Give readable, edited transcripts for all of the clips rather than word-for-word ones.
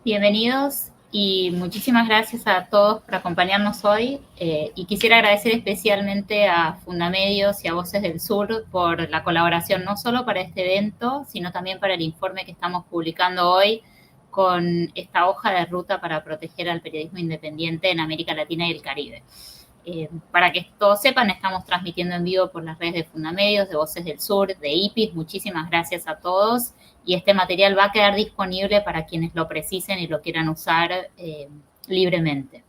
Bienvenidos y muchísimas gracias a todos por acompañarnos hoy. Y quisiera agradecer especialmente a Fundamedios y a Voces del Sur por la colaboración, no solo para este evento, sino también para el informe que estamos publicando hoy con esta hoja de ruta para proteger al periodismo independiente en América Latina y el Caribe. Para que todos sepan, estamos transmitiendo en vivo por las redes de Fundamedios, de Voces del Sur, de IPIS. Muchísimas gracias a todos. Y este material va a quedar disponible para quienes lo precisen y lo quieran usar libremente.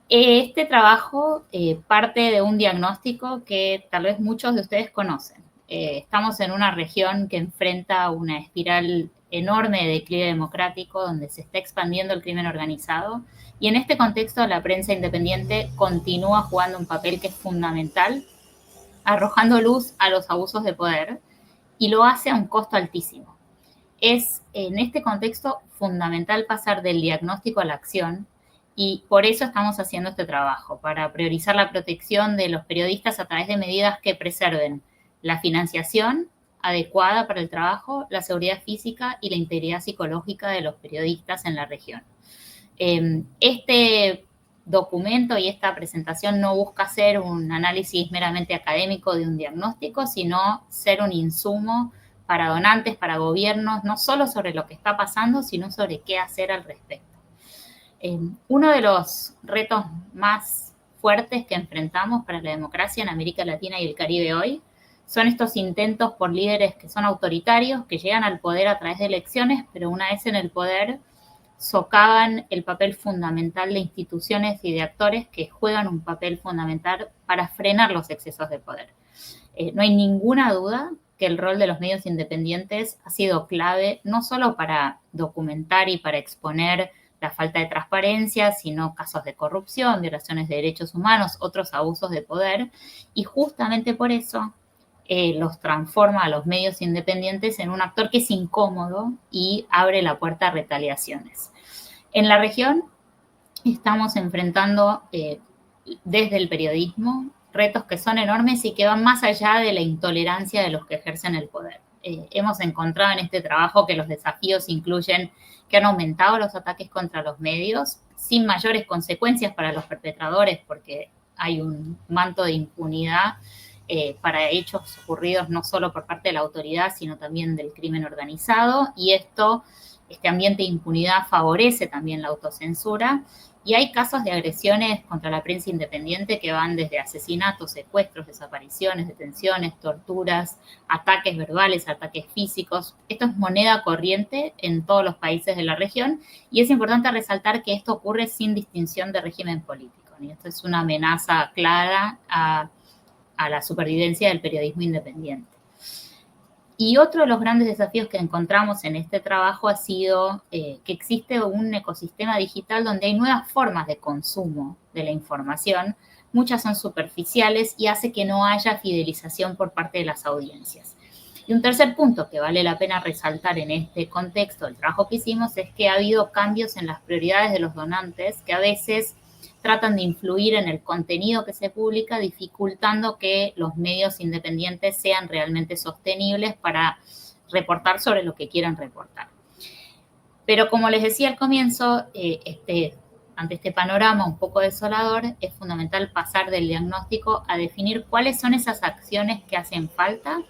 Este trabajo parte de un diagnóstico que tal vez muchos de ustedes conocen. Estamos en una región que enfrenta una espiral enorme de declive democrático, donde se está expandiendo el crimen organizado, y en este contexto la prensa independiente continúa jugando un papel que es fundamental, arrojando luz a los abusos de poder, y lo hace a un costo altísimo. Es en este contexto fundamental pasar del diagnóstico a la acción, y por eso estamos haciendo este trabajo, para priorizar la protección de los periodistas a través de medidas que preserven la financiación adecuada para el trabajo, la seguridad física y la integridad psicológica de los periodistas en la región. Este documento y esta presentación no busca ser un análisis meramente académico de un diagnóstico, sino ser un insumo para donantes, para gobiernos, no solo sobre lo que está pasando, sino sobre qué hacer al respecto. Uno de los retos más fuertes que enfrentamos para la democracia en América Latina y el Caribe hoy son estos intentos por líderes que son autoritarios, que llegan al poder a través de elecciones, pero una vez en el poder socavan el papel fundamental de instituciones y de actores que juegan un papel fundamental para frenar los excesos de poder. No hay ninguna duda que el rol de los medios independientes ha sido clave, no solo para documentar y para exponer la falta de transparencia, sino casos de corrupción, violaciones de derechos humanos, otros abusos de poder, y justamente por eso los transforma a los medios independientes en un actor que es incómodo y abre la puerta a retaliaciones. En la región estamos enfrentando desde el periodismo retos que son enormes y que van más allá de la intolerancia de los que ejercen el poder. Hemos encontrado en este trabajo que los desafíos incluyen que han aumentado los ataques contra los medios sin mayores consecuencias para los perpetradores, porque hay un manto de impunidad para hechos ocurridos no solo por parte de la autoridad, sino también del crimen organizado, y este ambiente de impunidad favorece también la autocensura, y hay casos de agresiones contra la prensa independiente que van desde asesinatos, secuestros, desapariciones, detenciones, torturas, ataques verbales, ataques físicos. Esto es moneda corriente en todos los países de la región, y es importante resaltar que esto ocurre sin distinción de régimen político, y esto es una amenaza clara a la supervivencia del periodismo independiente. Y otro de los grandes desafíos que encontramos en este trabajo ha sido que existe un ecosistema digital donde hay nuevas formas de consumo de la información, muchas son superficiales y hace que no haya fidelización por parte de las audiencias. Y un tercer punto que vale la pena resaltar en este contexto del trabajo que hicimos es que ha habido cambios en las prioridades de los donantes que a veces tratan de influir en el contenido que se publica, dificultando que los medios independientes sean realmente sostenibles para reportar sobre lo que quieran reportar. Pero como les decía al comienzo, ante este panorama un poco desolador, es fundamental pasar del diagnóstico a definir cuáles son esas acciones que hacen falta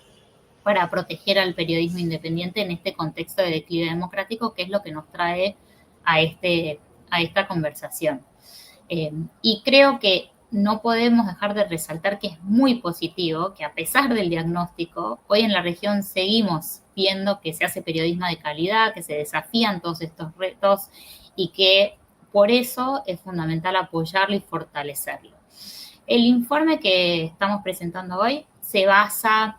para proteger al periodismo independiente en este contexto de declive democrático, que es lo que nos trae a esta conversación. Y creo que no podemos dejar de resaltar que es muy positivo que a pesar del diagnóstico, hoy en la región seguimos viendo que se hace periodismo de calidad, que se desafían todos estos retos y que por eso es fundamental apoyarlo y fortalecerlo. El informe que estamos presentando hoy se basa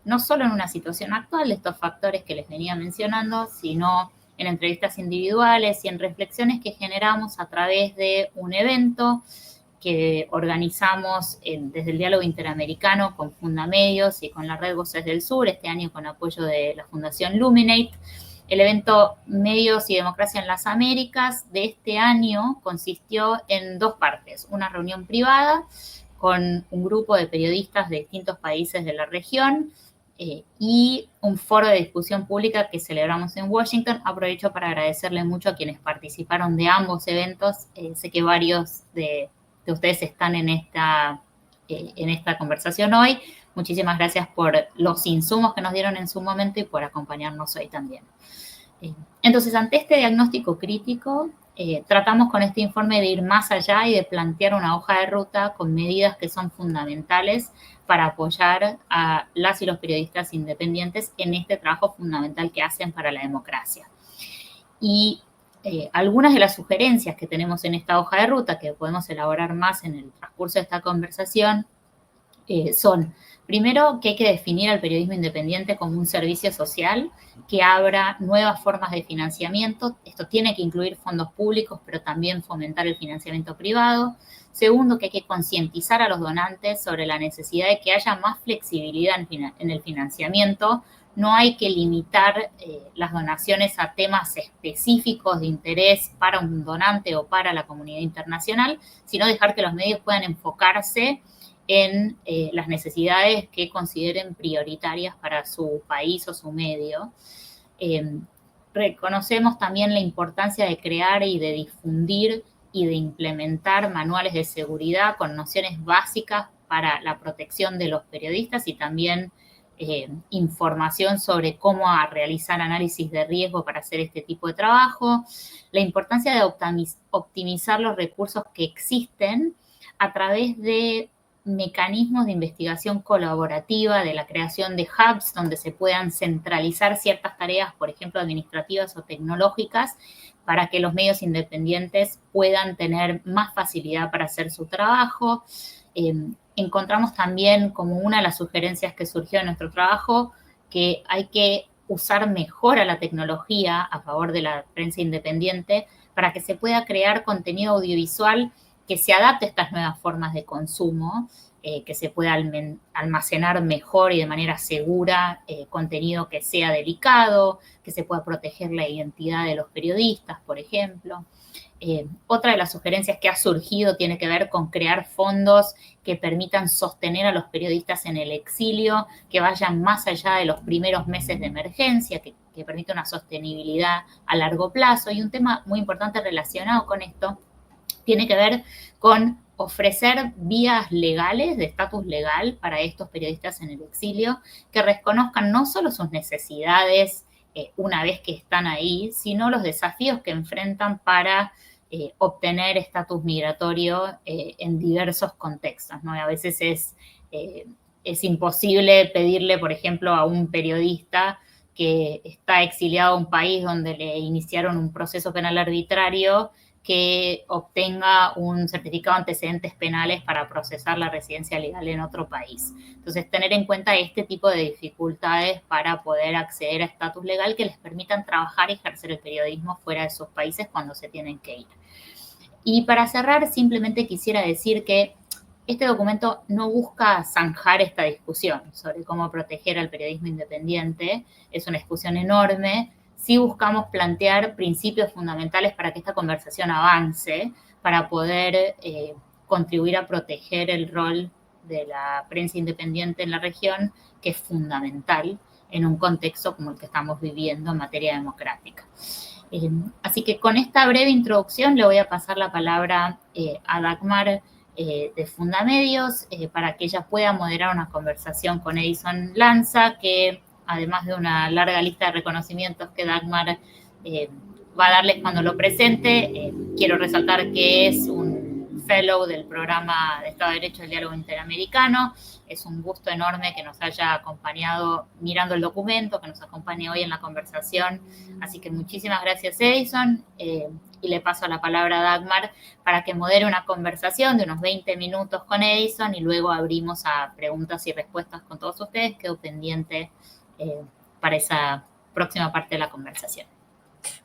no solo en una situación actual de estos factores que les venía mencionando, sino en entrevistas individuales y en reflexiones que generamos a través de un evento que organizamos desde el Diálogo Interamericano con Fundamedios y con la Red Voces del Sur, este año con apoyo de la Fundación Luminate. El evento Medios y Democracia en las Américas de este año consistió en dos partes. Una reunión privada con un grupo de periodistas de distintos países de la región, y un foro de discusión pública que celebramos en Washington. Aprovecho para agradecerle mucho a quienes participaron de ambos eventos. Sé que varios de ustedes están en esta conversación hoy. Muchísimas gracias por los insumos que nos dieron en su momento y por acompañarnos hoy también. Entonces, ante este diagnóstico crítico, tratamos con este informe de ir más allá y de plantear una hoja de ruta con medidas que son fundamentales para apoyar a las y los periodistas independientes en este trabajo fundamental que hacen para la democracia. Y algunas de las sugerencias que tenemos en esta hoja de ruta, que podemos elaborar más en el transcurso de esta conversación, son, primero, que hay que definir al periodismo independiente como un servicio social que abra nuevas formas de financiamiento. Esto tiene que incluir fondos públicos, pero también fomentar el financiamiento privado. Segundo, que hay que concientizar a los donantes sobre la necesidad de que haya más flexibilidad en el financiamiento. No hay que limitar las donaciones a temas específicos de interés para un donante o para la comunidad internacional, sino dejar que los medios puedan enfocarse en las necesidades que consideren prioritarias para su país o su medio. Reconocemos también la importancia de crear y de difundir y de implementar manuales de seguridad con nociones básicas para la protección de los periodistas y también información sobre cómo realizar análisis de riesgo para hacer este tipo de trabajo, la importancia de optimizar los recursos que existen a través de mecanismos de investigación colaborativa, de la creación de hubs donde se puedan centralizar ciertas tareas, por ejemplo, administrativas o tecnológicas, para que los medios independientes puedan tener más facilidad para hacer su trabajo. Encontramos también como una de las sugerencias que surgió en nuestro trabajo que hay que usar mejor a la tecnología a favor de la prensa independiente para que se pueda crear contenido audiovisual que se adapte a estas nuevas formas de consumo, que se pueda almacenar mejor y de manera segura contenido que sea delicado, que se pueda proteger la identidad de los periodistas, por ejemplo. Otra de las sugerencias que ha surgido tiene que ver con crear fondos que permitan sostener a los periodistas en el exilio, que vayan más allá de los primeros meses de emergencia, que permita una sostenibilidad a largo plazo. Y un tema muy importante relacionado con esto tiene que ver con ofrecer vías legales, de estatus legal para estos periodistas en el exilio, que reconozcan no solo sus necesidades una vez que están ahí, sino los desafíos que enfrentan para obtener estatus migratorio en diversos contextos, ¿no? Y a veces es imposible pedirle, por ejemplo, a un periodista que está exiliado a un país donde le iniciaron un proceso penal arbitrario que obtenga un certificado de antecedentes penales para procesar la residencia legal en otro país. Entonces, tener en cuenta este tipo de dificultades para poder acceder a estatus legal que les permitan trabajar y ejercer el periodismo fuera de sus países cuando se tienen que ir. Y para cerrar, simplemente quisiera decir que este documento no busca zanjar esta discusión sobre cómo proteger al periodismo independiente. Es una discusión enorme. Sí buscamos plantear principios fundamentales para que esta conversación avance, para poder contribuir a proteger el rol de la prensa independiente en la región, que es fundamental en un contexto como el que estamos viviendo en materia democrática. Así que con esta breve introducción le voy a pasar la palabra a Dagmar de Fundamedios para que ella pueda moderar una conversación con Edison Lanza, que además de una larga lista de reconocimientos que Dagmar va a darles cuando lo presente, quiero resaltar que es un fellow del programa de Estado de Derecho del Diálogo Interamericano. Es un gusto enorme que nos haya acompañado mirando el documento, que nos acompañe hoy en la conversación. Así que muchísimas gracias, Edison. Y le paso la palabra a Dagmar para que modere una conversación de unos 20 minutos con Edison y luego abrimos a preguntas y respuestas con todos ustedes. Quedo pendiente para esa próxima parte de la conversación.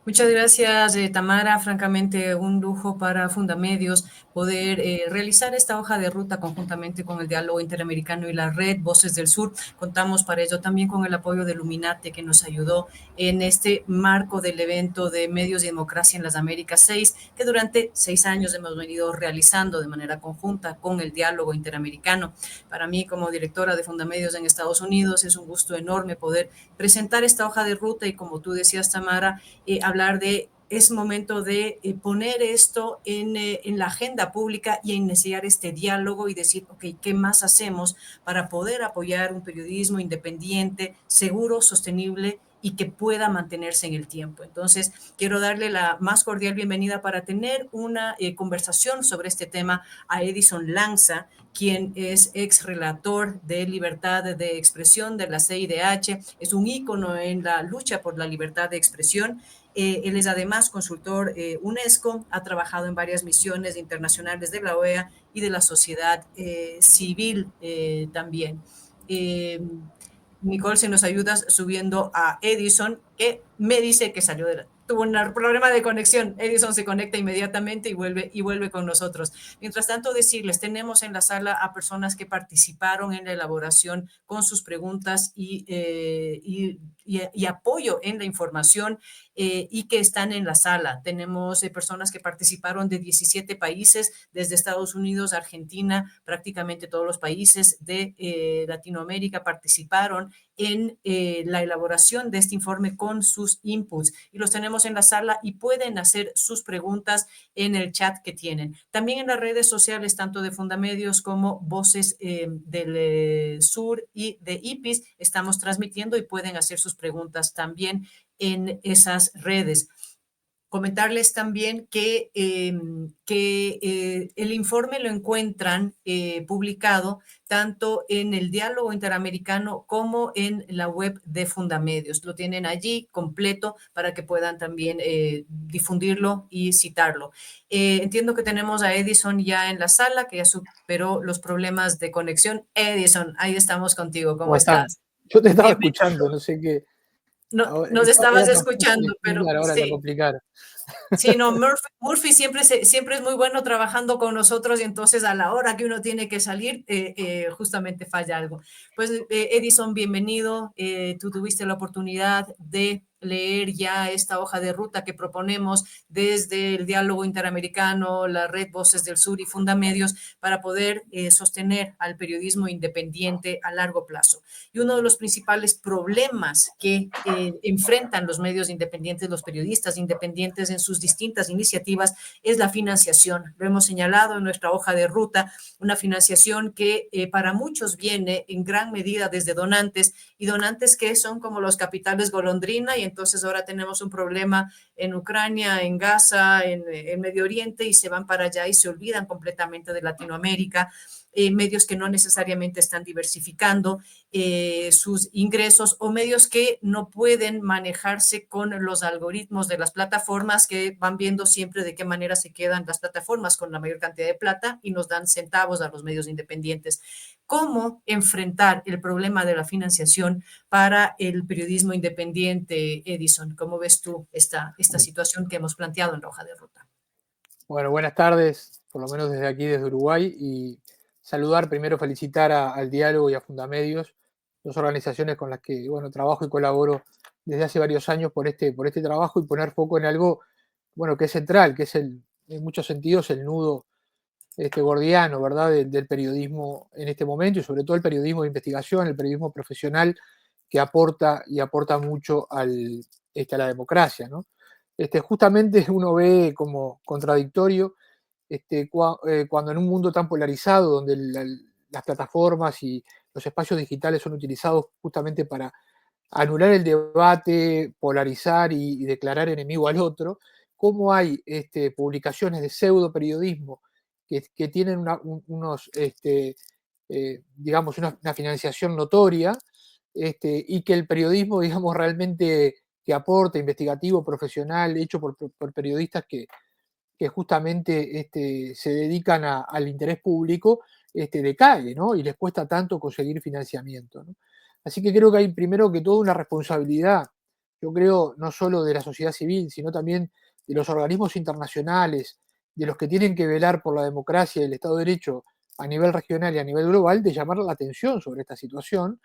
Muchas gracias, Tamara. Francamente, un lujo para Fundamedios poder realizar esta hoja de ruta conjuntamente con el Diálogo Interamericano y la Red Voces del Sur. Contamos para ello también con el apoyo de Luminate, que nos ayudó en este marco del evento de Medios y Democracia en las Américas 6, que durante 6 años hemos venido realizando de manera conjunta con el Diálogo Interamericano. Para mí, como directora de Fundamedios en Estados Unidos, es un gusto enorme poder presentar esta hoja de ruta y, como tú decías, Tamara, hablar de es momento de poner esto en la agenda pública y iniciar este diálogo y decir, ok, ¿qué más hacemos para poder apoyar un periodismo independiente, seguro, sostenible y que pueda mantenerse en el tiempo? Entonces, quiero darle la más cordial bienvenida para tener una conversación sobre este tema a Edison Lanza, quien es ex relator de libertad de expresión de la CIDH, es un ícono en la lucha por la libertad de expresión. Él es además consultor UNESCO, ha trabajado en varias misiones internacionales de la OEA y de la sociedad civil también. Nicole, si nos ayudas subiendo a Edison, que me dice que salió de tuvo un problema de conexión. Edison se conecta inmediatamente y vuelve con nosotros. Mientras tanto, decirles, tenemos en la sala a personas que participaron en la elaboración con sus preguntas y apoyo en la información y que están en la sala. Tenemos personas que participaron de 17 países, desde Estados Unidos, Argentina, prácticamente todos los países de Latinoamérica participaron en la elaboración de este informe con sus inputs y los tenemos en la sala y pueden hacer sus preguntas en el chat que tienen. También en las redes sociales, tanto de Fundamedios como Voces del Sur y de IPIS, estamos transmitiendo y pueden hacer sus preguntas también en esas redes. Comentarles también que el informe lo encuentran publicado tanto en el Diálogo Interamericano como en la web de Fundamedios. Lo tienen allí completo para que puedan también difundirlo y citarlo. Entiendo que tenemos a Edison ya en la sala, que ya superó los problemas de conexión. Edison, ahí estamos contigo. ¿Cómo ¿Cómo están? estás? Yo te estaba Bienvenido. escuchando, no sé qué. No, nos Era estabas tan fácil escuchando, pero explicar, ahora tan sí. complicado. Sí, no, Murphy siempre es muy bueno trabajando con nosotros y entonces a la hora que uno tiene que salir, justamente falla algo. Pues Edison, bienvenido. Tú tuviste la oportunidad de leer ya esta hoja de ruta que proponemos desde el Diálogo Interamericano, la Red Voces del Sur y Fundamedios para poder sostener al periodismo independiente a largo plazo. Y uno de los principales problemas que enfrentan los medios independientes, los periodistas independientes en sus distintas iniciativas, es la financiación. Lo hemos señalado en nuestra hoja de ruta, una financiación que para muchos viene en gran medida desde donantes y donantes que son como los capitales golondrina y entonces ahora tenemos un problema en Ucrania, en Gaza, en Medio Oriente y se van para allá y se olvidan completamente de Latinoamérica. Medios que no necesariamente están diversificando sus ingresos o medios que no pueden manejarse con los algoritmos de las plataformas que van viendo siempre de qué manera se quedan las plataformas con la mayor cantidad de plata y nos dan centavos a los medios independientes. ¿Cómo enfrentar el problema de la financiación para el periodismo independiente, Edison? ¿Cómo ves tú esta situación que hemos planteado en la hoja de ruta? Bueno, buenas tardes, por lo menos desde aquí, desde Uruguay, y saludar, primero felicitar al Diálogo y a Fundamedios, dos organizaciones con las que, bueno, trabajo y colaboro desde hace varios años por este trabajo y poner foco en algo, bueno, que es central, que es en muchos sentidos el nudo gordiano, ¿verdad?, del periodismo en este momento y sobre todo el periodismo de investigación, el periodismo profesional que aporta y aporta mucho a la democracia, ¿no? Justamente uno ve como contradictorio cuando en un mundo tan polarizado, donde las plataformas y los espacios digitales son utilizados justamente para anular el debate, polarizar y declarar enemigo al otro, cómo hay publicaciones de pseudo periodismo que tienen digamos, una financiación notoria y que el periodismo, digamos, realmente que aporta, investigativo, profesional, hecho por periodistas que justamente se dedican al interés público, decae, ¿no? Y les cuesta tanto conseguir financiamiento, ¿no? Así que creo que hay primero que todo una responsabilidad yo creo, no solo de la sociedad civil, sino también de los organismos internacionales, de los que tienen que velar por la democracia y el Estado de Derecho a nivel regional y a nivel global, de llamar la atención sobre esta situación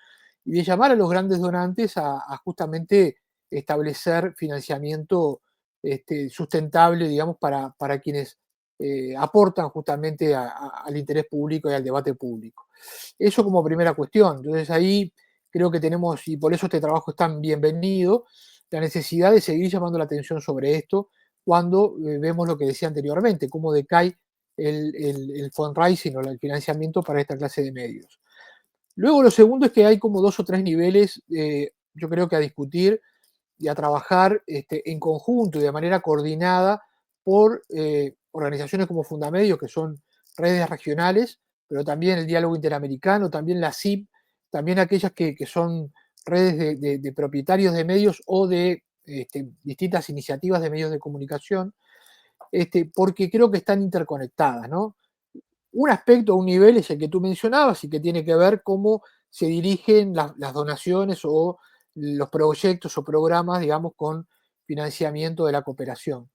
y de llamar a los grandes donantes a justamente establecer financiamiento sustentable, digamos, para quienes aportan justamente al interés público y al debate público. Eso como primera cuestión. Entonces ahí creo que tenemos, y por eso este trabajo es tan bienvenido, la necesidad de seguir llamando la atención sobre esto cuando vemos lo que decía anteriormente, cómo decae el fundraising o el financiamiento para esta clase de medios. Luego lo segundo es que hay como 2 o 3 niveles, yo creo que a discutir y a trabajar en conjunto y de manera coordinada por organizaciones como Fundamedios, que son redes regionales, pero también el Diálogo Interamericano, también la CIP, también aquellas que son redes de propietarios de medios o de distintas iniciativas de medios de comunicación, porque creo que están interconectadas, ¿no? Un aspecto, un nivel es el que tú mencionabas y que tiene que ver cómo se dirigen las donaciones o los proyectos o programas, digamos, con financiamiento de la cooperación.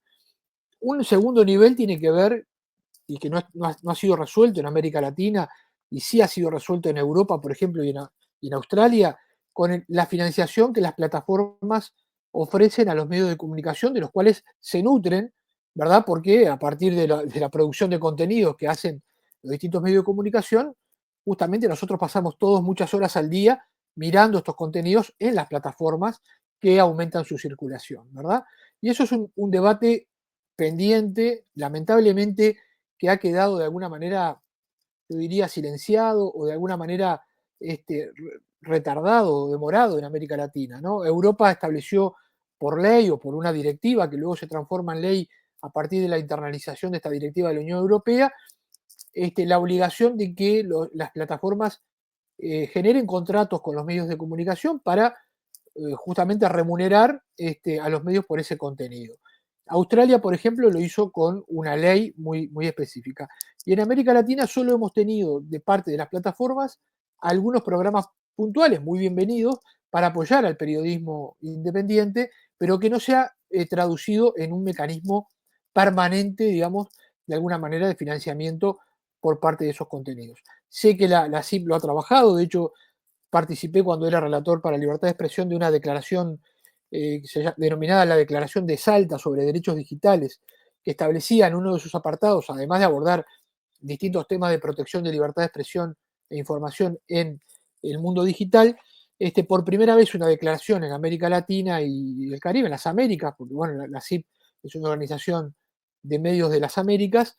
Un segundo nivel tiene que ver, y que no ha sido resuelto en América Latina, y sí ha sido resuelto en Europa, por ejemplo, y en Australia, con la financiación que las plataformas ofrecen a los medios de comunicación, de los cuales se nutren, ¿verdad? Porque a partir de la producción de contenidos que hacen los distintos medios de comunicación, justamente nosotros pasamos todos muchas horas al día mirando estos contenidos en las plataformas que aumentan su circulación, ¿verdad? Y eso es un debate pendiente, lamentablemente, que ha quedado de alguna manera, yo diría, silenciado o de alguna manera retardado o demorado en América Latina, ¿no? Europa estableció por ley o por una directiva que luego se transforma en ley a partir de la internalización de esta directiva de la Unión Europea, la obligación de que las plataformas generen contratos con los medios de comunicación para justamente remunerar a los medios por ese contenido. Australia, por ejemplo, lo hizo con una ley muy, muy específica. Y en América Latina solo hemos tenido de parte de las plataformas algunos programas puntuales muy bienvenidos para apoyar al periodismo independiente, pero que no se ha traducido en un mecanismo permanente, digamos, de alguna manera de financiamiento por parte de esos contenidos. Sé que la CIP lo ha trabajado, de hecho, participé cuando era relator para libertad de expresión de una declaración denominada la Declaración de Salta sobre Derechos Digitales, que establecía en uno de sus apartados, además de abordar distintos temas de protección de libertad de expresión e información en el mundo digital, por primera vez una declaración en América Latina y el Caribe, en las Américas, porque bueno, la CIP es una organización de medios de las Américas,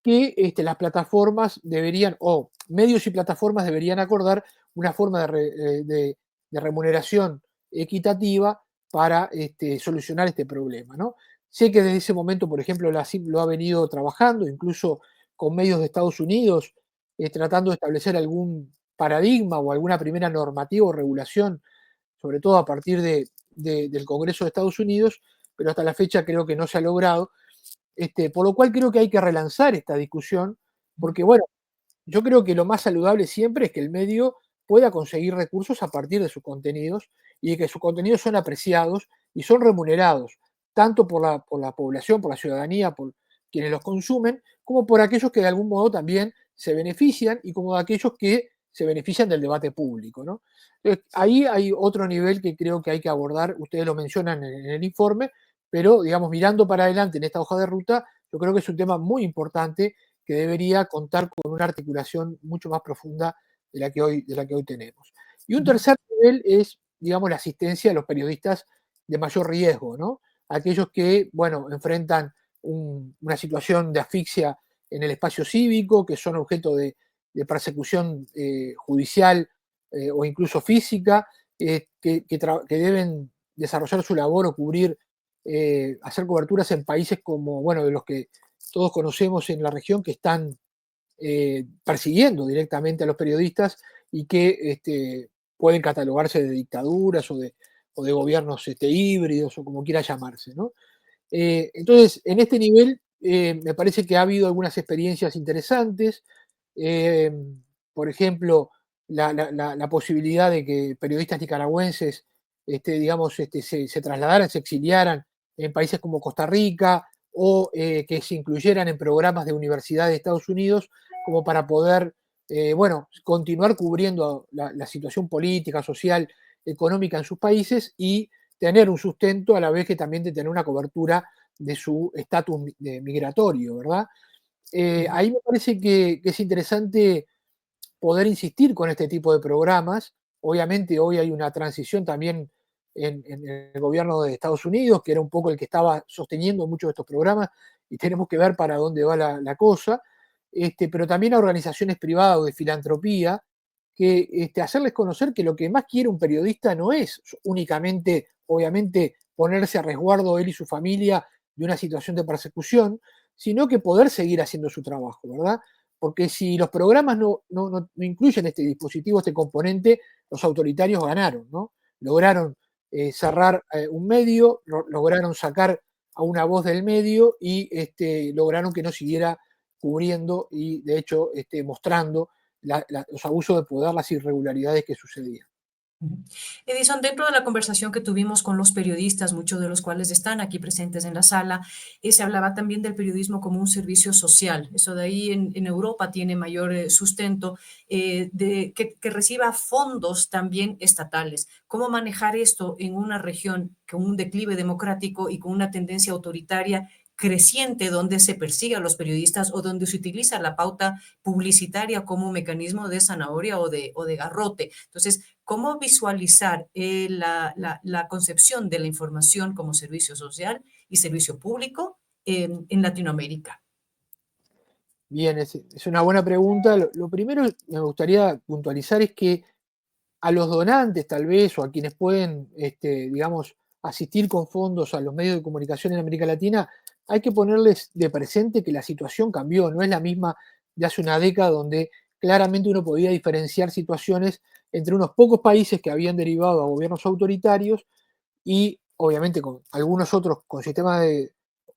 que las plataformas deberían, o medios y plataformas deberían acordar una forma de remuneración equitativa para solucionar este problema, ¿no? Sé que desde ese momento, por ejemplo, la CIP lo ha venido trabajando, incluso con medios de Estados Unidos, tratando de establecer algún paradigma o alguna primera normativa o regulación, sobre todo a partir del Congreso de Estados Unidos, pero hasta la fecha creo que no se ha logrado. Por lo cual creo que hay que relanzar esta discusión, porque bueno, yo creo que lo más saludable siempre es que el medio pueda conseguir recursos a partir de sus contenidos y de que sus contenidos son apreciados y son remunerados, tanto por la población, por la ciudadanía, por quienes los consumen, como por aquellos que de algún modo también se benefician y como aquellos que se benefician del debate público, ¿no? Entonces, ahí hay otro nivel que creo que hay que abordar, ustedes lo mencionan en el informe, pero digamos, mirando para adelante en esta hoja de ruta, yo creo que es un tema muy importante que debería contar con una articulación mucho más profunda de la que hoy tenemos. Y un tercer nivel es, digamos, la asistencia a los periodistas de mayor riesgo, ¿no? Aquellos que, bueno, enfrentan una situación de asfixia en el espacio cívico, que son objeto de persecución judicial o incluso física, que deben desarrollar su labor o cubrir, hacer coberturas en países como, bueno, de los que todos conocemos en la región, que están persiguiendo directamente a los periodistas y que pueden catalogarse de dictaduras o de gobiernos híbridos o como quiera llamarse, ¿no? Entonces, en este nivel me parece que ha habido algunas experiencias interesantes, por ejemplo, la posibilidad de que periodistas nicaragüenses digamos, se trasladaran, se exiliaran en países como Costa Rica o que se incluyeran en programas de universidad de Estados Unidos como para poder, bueno, continuar cubriendo la situación política, social, económica en sus países y tener un sustento a la vez que también de tener una cobertura de su estatus migratorio, ¿verdad? Ahí me parece que es interesante poder insistir con este tipo de programas. Obviamente hoy hay una transición también en el gobierno de Estados Unidos, que era un poco el que estaba sosteniendo muchos de estos programas, y tenemos que ver para dónde va la cosa, pero también a organizaciones privadas o de filantropía, que hacerles conocer que lo que más quiere un periodista no es únicamente, obviamente, ponerse a resguardo él y su familia de una situación de persecución, sino que poder seguir haciendo su trabajo, ¿verdad? Porque si los programas no incluyen este dispositivo, este componente, los autoritarios ganaron, ¿no? Lograron cerrar un medio, lograron sacar a una voz del medio y lograron que no siguiera cubriendo y, de hecho, mostrando los abusos de poder, las irregularidades que sucedían. Edison, dentro de la conversación que tuvimos con los periodistas, muchos de los cuales están aquí presentes en la sala, se hablaba también del periodismo como un servicio social. Eso de ahí en Europa tiene mayor sustento, que reciba fondos también estatales. ¿Cómo manejar esto en una región con un declive democrático y con una tendencia autoritaria creciente donde se persigue a los periodistas o donde se utiliza la pauta publicitaria como un mecanismo de zanahoria o de garrote? Entonces, ¿cómo visualizar la concepción de la información como servicio social y servicio público en Latinoamérica? Bien, es una buena pregunta. Lo primero que me gustaría puntualizar es que a los donantes, tal vez, o a quienes pueden, digamos, asistir con fondos a los medios de comunicación en América Latina, hay que ponerles de presente que la situación cambió, no es la misma de hace una década donde claramente uno podía diferenciar situaciones entre unos pocos países que habían derivado a gobiernos autoritarios y obviamente con algunos otros con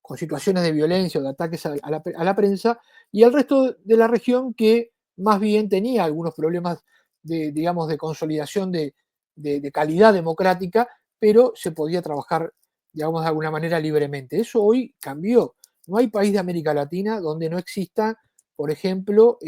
con situaciones de violencia o de ataques a la prensa, y el resto de la región que más bien tenía algunos problemas digamos, de consolidación de calidad democrática, pero se podía trabajar, digamos, de alguna manera libremente. Eso hoy cambió. No hay país de América Latina donde no exista, por ejemplo,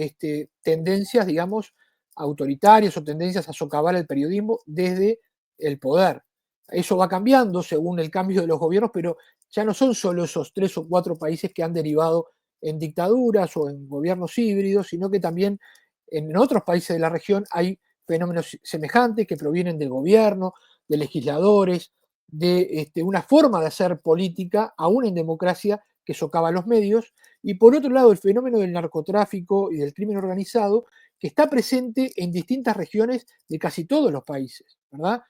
tendencias, digamos, autoritarias o tendencias a socavar el periodismo desde el poder. Eso va cambiando según el cambio de los gobiernos, pero ya no son solo esos 3 o 4 países que han derivado en dictaduras o en gobiernos híbridos, sino que también en otros países de la región hay fenómenos semejantes que provienen del gobierno, de legisladores, de una forma de hacer política, aún en democracia, que socava los medios. Y por otro lado, el fenómeno del narcotráfico y del crimen organizado, que está presente en distintas regiones de casi todos los países, ¿verdad?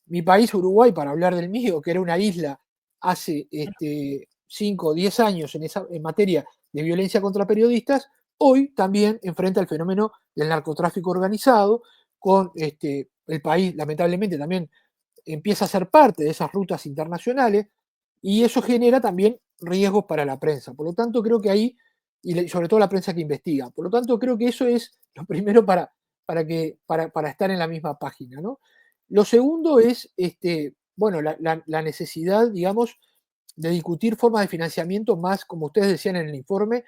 Mi país, Uruguay, para hablar del mío, que era una isla hace 5 o 10 años en materia de violencia contra periodistas, hoy también enfrenta el fenómeno del narcotráfico organizado, con el país lamentablemente también empieza a ser parte de esas rutas internacionales y eso genera también riesgos para la prensa. Por lo tanto, creo que ahí, y sobre todo la prensa que investiga, por lo tanto, creo que eso es lo primero para estar en la misma página, ¿no? Lo segundo es, bueno, la necesidad, digamos, de discutir formas de financiamiento más, como ustedes decían en el informe,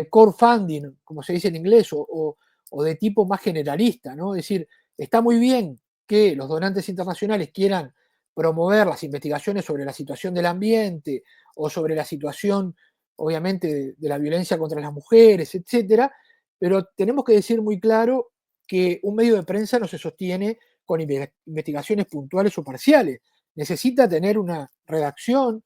core funding, como se dice en inglés, o de tipo más generalista, ¿no? Es decir, está muy bien que los donantes internacionales quieran promover las investigaciones sobre la situación del ambiente o sobre la situación, obviamente, de la violencia contra las mujeres, etcétera, pero tenemos que decir muy claro que un medio de prensa no se sostiene con investigaciones puntuales o parciales. Necesita tener una redacción,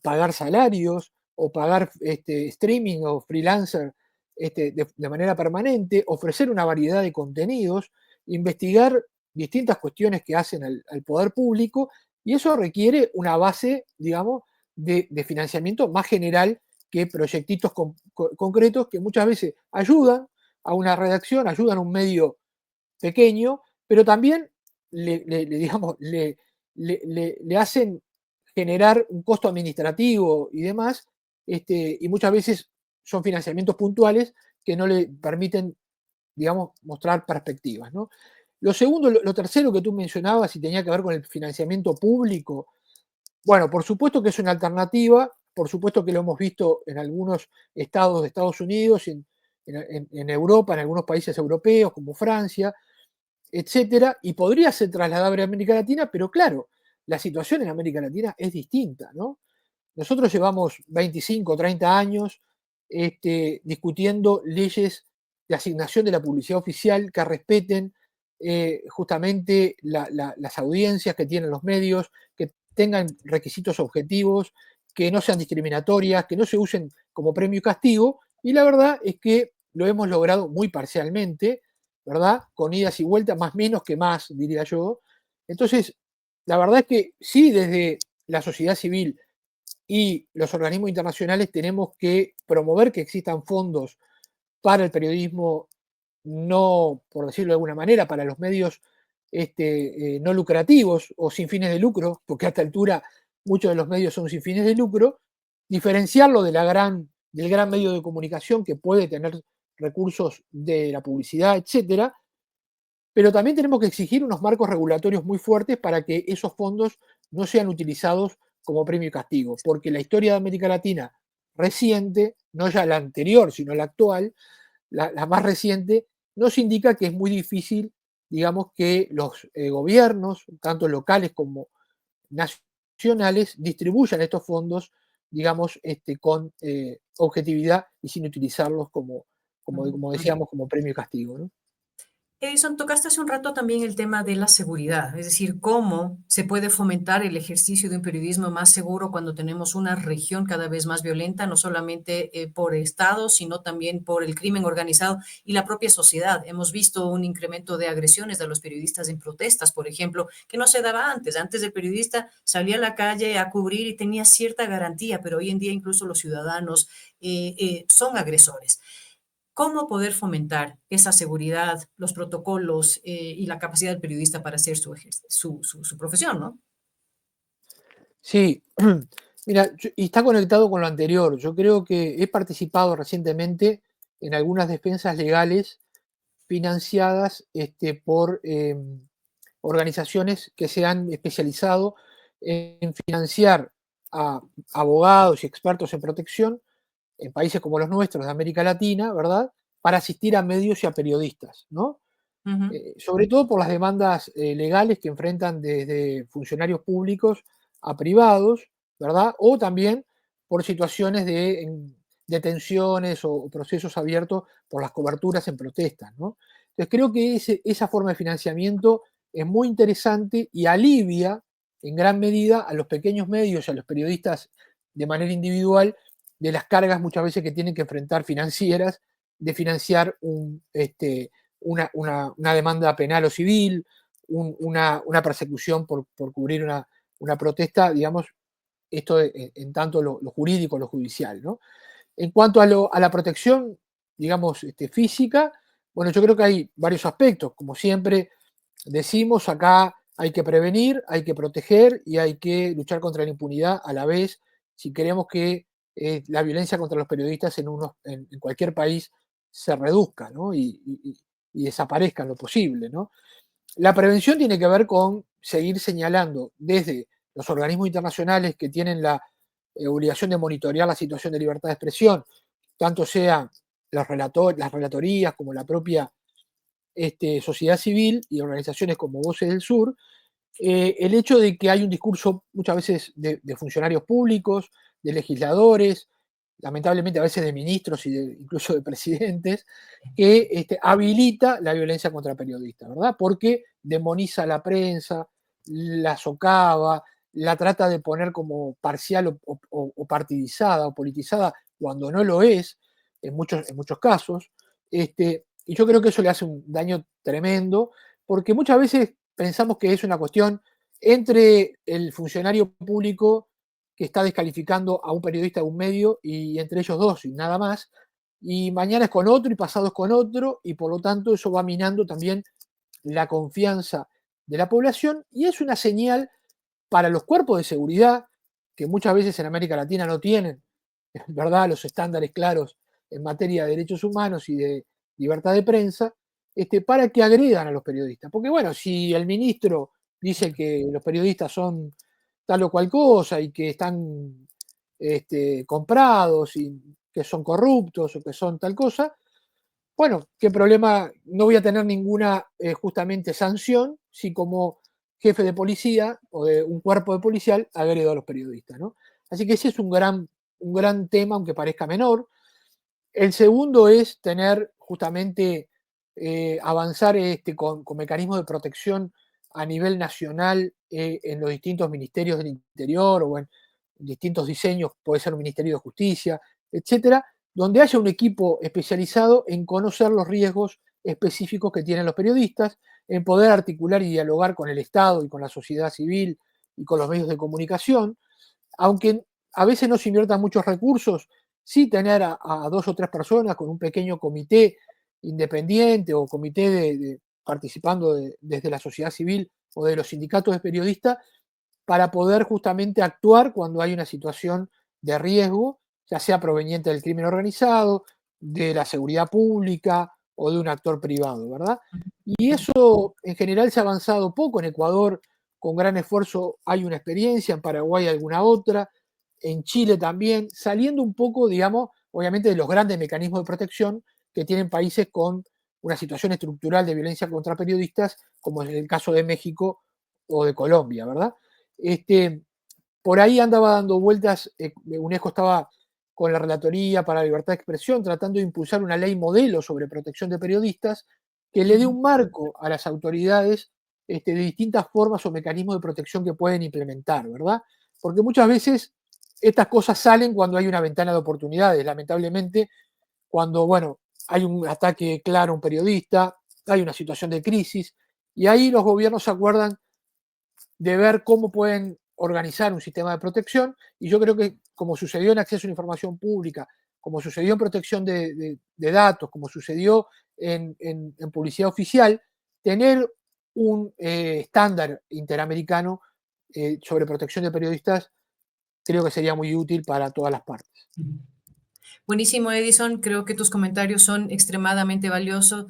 pagar salarios o pagar streaming o freelancer de manera permanente, ofrecer una variedad de contenidos, investigar distintas cuestiones que hacen al poder público, y eso requiere una base, digamos, de financiamiento más general que proyectitos concretos que muchas veces ayudan a una redacción, ayudan a un medio pequeño, pero también digamos, le hacen generar un costo administrativo y demás, y muchas veces son financiamientos puntuales que no le permiten, digamos, mostrar perspectivas, ¿no? Lo segundo, lo tercero que tú mencionabas y tenía que ver con el financiamiento público, bueno, por supuesto que es una alternativa, por supuesto que lo hemos visto en algunos estados de Estados Unidos, en Europa, en algunos países europeos como Francia, etcétera, y podría ser trasladable a América Latina, pero claro, la situación en América Latina es distinta, ¿no? Nosotros llevamos 25, 30 años discutiendo leyes de asignación de la publicidad oficial que respeten justamente las audiencias que tienen los medios, que tengan requisitos objetivos, que no sean discriminatorias, que no se usen como premio y castigo, y la verdad es que lo hemos logrado muy parcialmente, ¿verdad? Con idas y vueltas, más menos que más, diría yo. Entonces, la verdad es que sí, desde la sociedad civil y los organismos internacionales tenemos que promover que existan fondos para el periodismo, no, por decirlo de alguna manera, para los medios no lucrativos o sin fines de lucro, porque a esta altura muchos de los medios son sin fines de lucro, diferenciarlo del gran medio de comunicación que puede tener recursos de la publicidad, etcétera, pero también tenemos que exigir unos marcos regulatorios muy fuertes para que esos fondos no sean utilizados como premio y castigo, porque la historia de América Latina reciente, no ya la anterior, sino la actual, la más reciente, nos indica que es muy difícil, digamos, que los gobiernos, tanto locales como nacionales, distribuyan estos fondos, digamos, con objetividad y sin utilizarlos como decíamos, como premio y castigo, ¿no? Edison, tocaste hace un rato también el tema de la seguridad, es decir, cómo se puede fomentar el ejercicio de un periodismo más seguro cuando tenemos una región cada vez más violenta, no solamente por estados, sino también por el crimen organizado y la propia sociedad. Hemos visto un incremento de agresiones de los periodistas en protestas, por ejemplo, que no se daba antes. Antes el periodista salía a la calle a cubrir y tenía cierta garantía, pero hoy en día incluso los ciudadanos son agresores. ¿Cómo poder fomentar esa seguridad, los protocolos y la capacidad del periodista para hacer su profesión, ¿no? Sí, mira, y está conectado con lo anterior. Yo creo que he participado recientemente en algunas defensas legales financiadas por organizaciones que se han especializado en financiar a abogados y expertos en protección en países como los nuestros de América Latina, ¿verdad? Para asistir a medios y a periodistas, ¿no? Uh -huh. Sobre todo por las demandas legales que enfrentan desde funcionarios públicos a privados, ¿verdad? O también por situaciones de detenciones o procesos abiertos por las coberturas en protestas, ¿no? Entonces creo que esa forma de financiamiento es muy interesante y alivia en gran medida a los pequeños medios y a los periodistas de manera individual de las cargas muchas veces que tienen que enfrentar financieras de financiar una demanda penal o civil, una persecución por cubrir una protesta, digamos, esto en tanto lo jurídico, lo judicial, ¿no? En cuanto a la protección, digamos, física, bueno, yo creo que hay varios aspectos. Como siempre decimos, acá hay que prevenir, hay que proteger y hay que luchar contra la impunidad a la vez si queremos que la violencia contra los periodistas en cualquier país se reduzca, ¿no? Y desaparezca en lo posible, ¿no? La prevención tiene que ver con seguir señalando desde los organismos internacionales que tienen la obligación de monitorear la situación de libertad de expresión, tanto sea las relatorías como la propia sociedad civil y organizaciones como Voces del Sur, el hecho de que hay un discurso muchas veces de funcionarios públicos, de legisladores, lamentablemente a veces de ministros y incluso de presidentes, que habilita la violencia contra periodistas, ¿verdad? Porque demoniza a la prensa, la socava, la trata de poner como parcial o partidizada o politizada cuando no lo es, en muchos casos. Y yo creo que eso le hace un daño tremendo, porque muchas veces pensamos que es una cuestión entre el funcionario público que está descalificando a un periodista de un medio y entre ellos dos y nada más, y mañana es con otro y pasado es con otro, y por lo tanto eso va minando también la confianza de la población y es una señal para los cuerpos de seguridad que muchas veces en América Latina no tienen, ¿verdad?, los estándares claros en materia de derechos humanos y de libertad de prensa, para que agredan a los periodistas. Porque bueno, si el ministro dice que los periodistas son tal o cual cosa y que están comprados y que son corruptos o que son tal cosa, bueno, qué problema, no voy a tener ninguna justamente sanción si como jefe de policía o de un cuerpo de policial agredo a los periodistas, ¿no? Así que ese es un gran tema, aunque parezca menor. El segundo es tener justamente, avanzar con mecanismos de protección a nivel nacional en los distintos ministerios del interior o en distintos diseños, puede ser un Ministerio de Justicia, etcétera, donde haya un equipo especializado en conocer los riesgos específicos que tienen los periodistas, en poder articular y dialogar con el Estado y con la sociedad civil y con los medios de comunicación, aunque a veces no se inviertan muchos recursos, sí tener a 2 o 3 personas con un pequeño comité independiente o comité participando desde la sociedad civil o de los sindicatos de periodistas para poder justamente actuar cuando hay una situación de riesgo, ya sea proveniente del crimen organizado, de la seguridad pública o de un actor privado, ¿verdad? Y eso en general se ha avanzado poco. En Ecuador, con gran esfuerzo, hay una experiencia, en Paraguay alguna otra, en Chile también, saliendo un poco, digamos, obviamente de los grandes mecanismos de protección que tienen países con una situación estructural de violencia contra periodistas, como es el caso de México o de Colombia, ¿verdad? Por ahí andaba dando vueltas, UNESCO estaba con la Relatoría para la Libertad de Expresión tratando de impulsar una ley modelo sobre protección de periodistas que le dé un marco a las autoridades de distintas formas o mecanismos de protección que pueden implementar, ¿verdad? Porque muchas veces estas cosas salen cuando hay una ventana de oportunidades, lamentablemente, cuando, bueno, hay un ataque claro a un periodista, hay una situación de crisis, y ahí los gobiernos se acuerdan de ver cómo pueden organizar un sistema de protección, y yo creo que como sucedió en acceso a la información pública, como sucedió en protección de datos, como sucedió en publicidad oficial, tener un estándar interamericano sobre protección de periodistas creo que sería muy útil para todas las partes. Buenísimo, Edison. Creo que tus comentarios son extremadamente valiosos.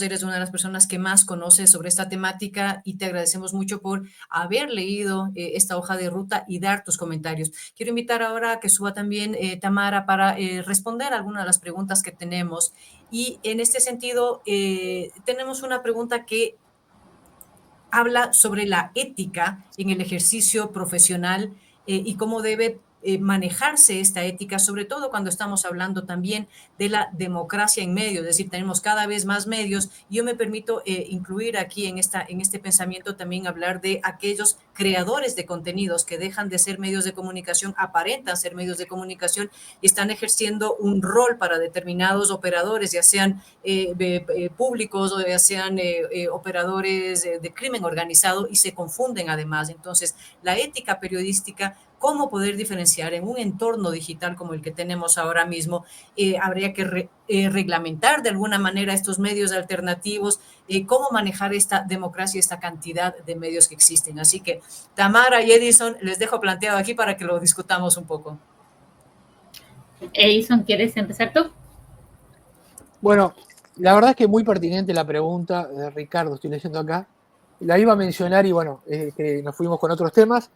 Eres una de las personas que más conoce sobre esta temática y te agradecemos mucho por haber leído esta hoja de ruta y dar tus comentarios. Quiero invitar ahora a que suba también Tamara para responder algunas de las preguntas que tenemos. Y en este sentido, tenemos una pregunta que habla sobre la ética en el ejercicio profesional y cómo debe manejarse esta ética, sobre todo cuando estamos hablando también de la democracia en medios, es decir, tenemos cada vez más medios. Yo me permito incluir aquí en este pensamiento también hablar de aquellos creadores de contenidos que dejan de ser medios de comunicación, aparentan ser medios de comunicación y están ejerciendo un rol para determinados operadores, ya sean públicos o ya sean operadores de crimen organizado y se confunden además. Entonces, la ética periodística, cómo poder diferenciar en un entorno digital como el que tenemos ahora mismo, habría que reglamentar de alguna manera estos medios alternativos, cómo manejar esta democracia, esta cantidad de medios que existen. Así que Tamara y Edison, les dejo planteado aquí para que lo discutamos un poco. Edison, ¿quieres empezar tú? Bueno, la verdad es que muy pertinente la pregunta de Ricardo, estoy leyendo acá. La iba a mencionar y bueno, que nos fuimos con otros temas.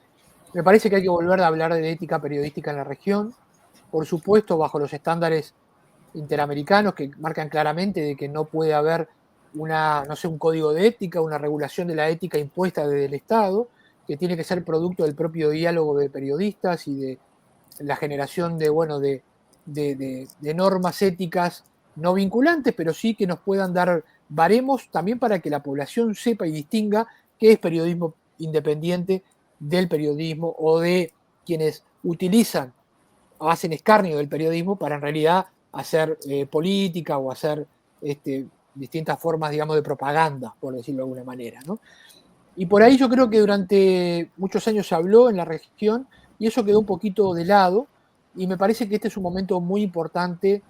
Me parece que hay que volver a hablar de ética periodística en la región, por supuesto bajo los estándares interamericanos que marcan claramente de que no puede haber un código de ética, una regulación de la ética impuesta desde el Estado, que tiene que ser producto del propio diálogo de periodistas y de la generación de normas éticas no vinculantes, pero sí que nos puedan dar baremos también para que la población sepa y distinga qué es periodismo independiente del periodismo o de quienes utilizan o hacen escarnio del periodismo para en realidad hacer política o hacer distintas formas, digamos, de propaganda, por decirlo de alguna manera, ¿no? Y por ahí yo creo que durante muchos años se habló en la región y eso quedó un poquito de lado y me parece que este es un momento muy importante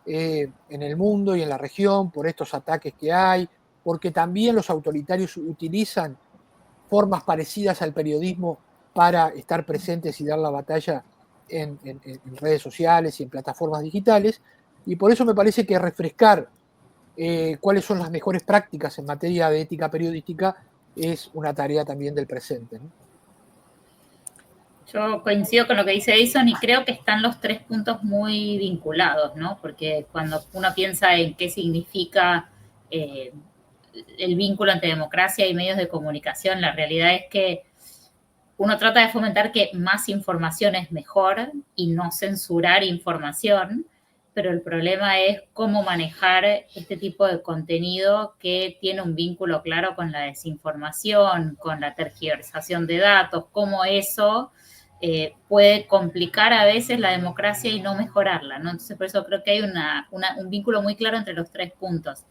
en el mundo y en la región por estos ataques que hay, porque también los autoritarios utilizan formas parecidas al periodismo para estar presentes y dar la batalla en redes sociales y en plataformas digitales, y por eso me parece que refrescar cuáles son las mejores prácticas en materia de ética periodística es una tarea también del presente, ¿no? Yo coincido con lo que dice Edison y creo que están los 3 puntos muy vinculados, ¿no? Porque cuando uno piensa en qué significa el vínculo entre democracia y medios de comunicación, la realidad es que uno trata de fomentar que más información es mejor y no censurar información, pero el problema es cómo manejar este tipo de contenido que tiene un vínculo claro con la desinformación, con la tergiversación de datos, cómo eso puede complicar a veces la democracia y no mejorarla, ¿no? Entonces, por eso creo que hay un vínculo muy claro entre los 3 puntos.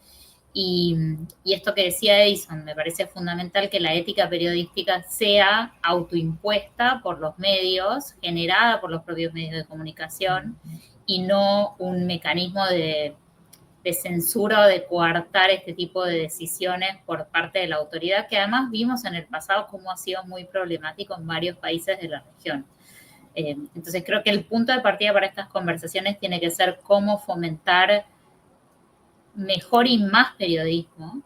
Y esto que decía Edison, me parece fundamental que la ética periodística sea autoimpuesta por los medios, generada por los propios medios de comunicación, y no un mecanismo de censura o de coartar este tipo de decisiones por parte de la autoridad, que además vimos en el pasado cómo ha sido muy problemático en varios países de la región. Entonces creo que el punto de partida para estas conversaciones tiene que ser cómo fomentar mejor y más periodismo,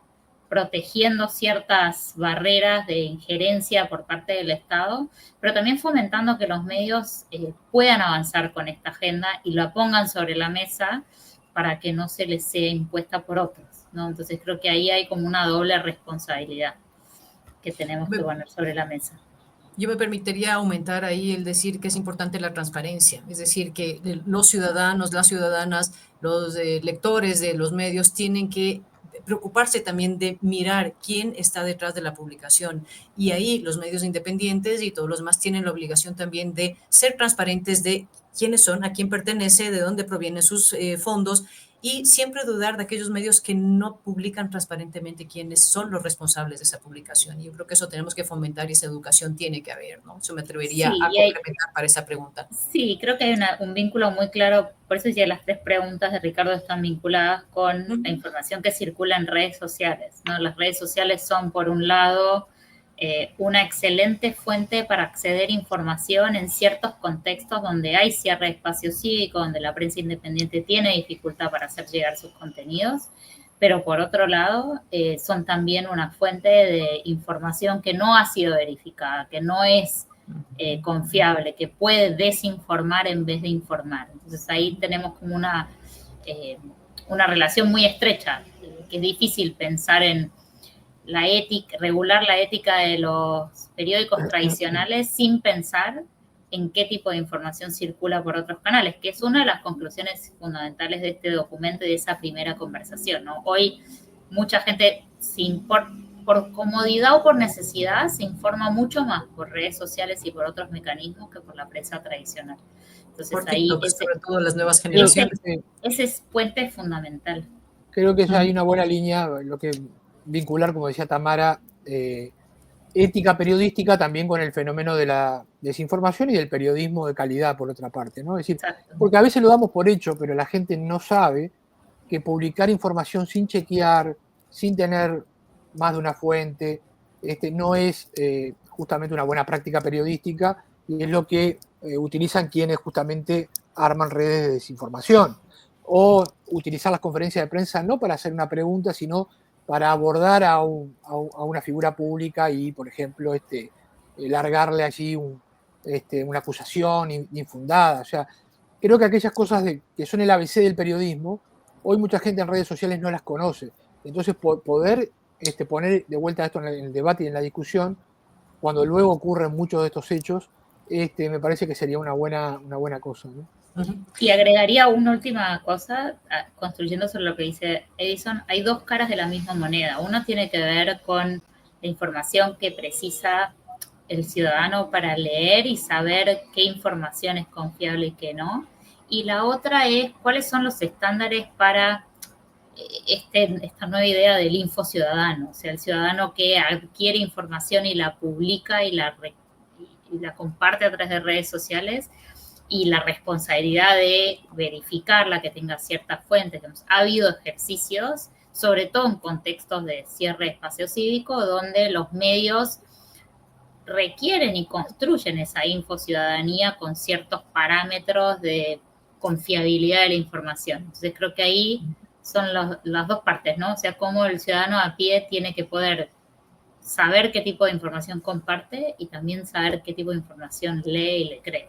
protegiendo ciertas barreras de injerencia por parte del Estado, pero también fomentando que los medios puedan avanzar con esta agenda y la pongan sobre la mesa para que no se les sea impuesta por otros, ¿no? Entonces creo que ahí hay como una doble responsabilidad que tenemos que poner sobre la mesa. Yo me permitiría aumentar ahí el decir que es importante la transparencia, es decir, que los ciudadanos, las ciudadanas, los lectores de los medios tienen que preocuparse también de mirar quién está detrás de la publicación. Y ahí los medios independientes y todos los demás tienen la obligación también de ser transparentes de quiénes son, a quién pertenece, de dónde provienen sus fondos, y siempre dudar de aquellos medios que no publican transparentemente quiénes son los responsables de esa publicación. Y yo creo que eso tenemos que fomentar y esa educación tiene que haber, ¿no? Eso me atrevería a complementar para esa pregunta. Sí, creo que hay un vínculo muy claro, por eso decía, las 3 preguntas de Ricardo están vinculadas con la información que circula en redes sociales, ¿no? Las redes sociales son, por un lado, una excelente fuente para acceder a información en ciertos contextos donde hay cierre de espacio cívico, donde la prensa independiente tiene dificultad para hacer llegar sus contenidos, pero por otro lado son también una fuente de información que no ha sido verificada, que no es confiable, que puede desinformar en vez de informar. Entonces ahí tenemos como una relación muy estrecha, que es difícil pensar en la ética, regular la ética de los periódicos tradicionales sin pensar en qué tipo de información circula por otros canales, que es una de las conclusiones fundamentales de este documento y de esa primera conversación, ¿no? Hoy mucha gente, por comodidad o por necesidad, se informa mucho más por redes sociales y por otros mecanismos que por la prensa tradicional. Entonces por ahí TikTok, sobre todo las nuevas generaciones. Ese puente es fundamental. Creo que hay una buena línea, lo que vincular, como decía Tamara, ética periodística también con el fenómeno de la desinformación y del periodismo de calidad, por otra parte, ¿no? Es decir, porque a veces lo damos por hecho, pero la gente no sabe que publicar información sin chequear, sin tener más de una fuente, no es justamente una buena práctica periodística, y es lo que utilizan quienes justamente arman redes de desinformación, o utilizar las conferencias de prensa no para hacer una pregunta, sino para abordar a una figura pública y, por ejemplo, largarle allí una acusación infundada. O sea, creo que aquellas cosas que son el ABC del periodismo, hoy mucha gente en redes sociales no las conoce. Entonces, poder poner de vuelta esto en el debate y en la discusión, cuando luego ocurren muchos de estos hechos, me parece que sería una buena cosa, ¿no? Y agregaría una última cosa, construyendo sobre lo que dice Edison, hay 2 caras de la misma moneda. Uno tiene que ver con la información que precisa el ciudadano para leer y saber qué información es confiable y qué no. Y la otra es cuáles son los estándares para esta nueva idea del infociudadano, o sea, el ciudadano que adquiere información y la publica y la comparte a través de redes sociales, y la responsabilidad de verificarla, que tenga ciertas fuentes. Ha habido ejercicios, sobre todo en contextos de cierre de espacio cívico, donde los medios requieren y construyen esa infociudadanía con ciertos parámetros de confiabilidad de la información. Entonces creo que ahí son las dos partes, ¿no? O sea, cómo el ciudadano a pie tiene que poder saber qué tipo de información comparte y también saber qué tipo de información lee y le cree.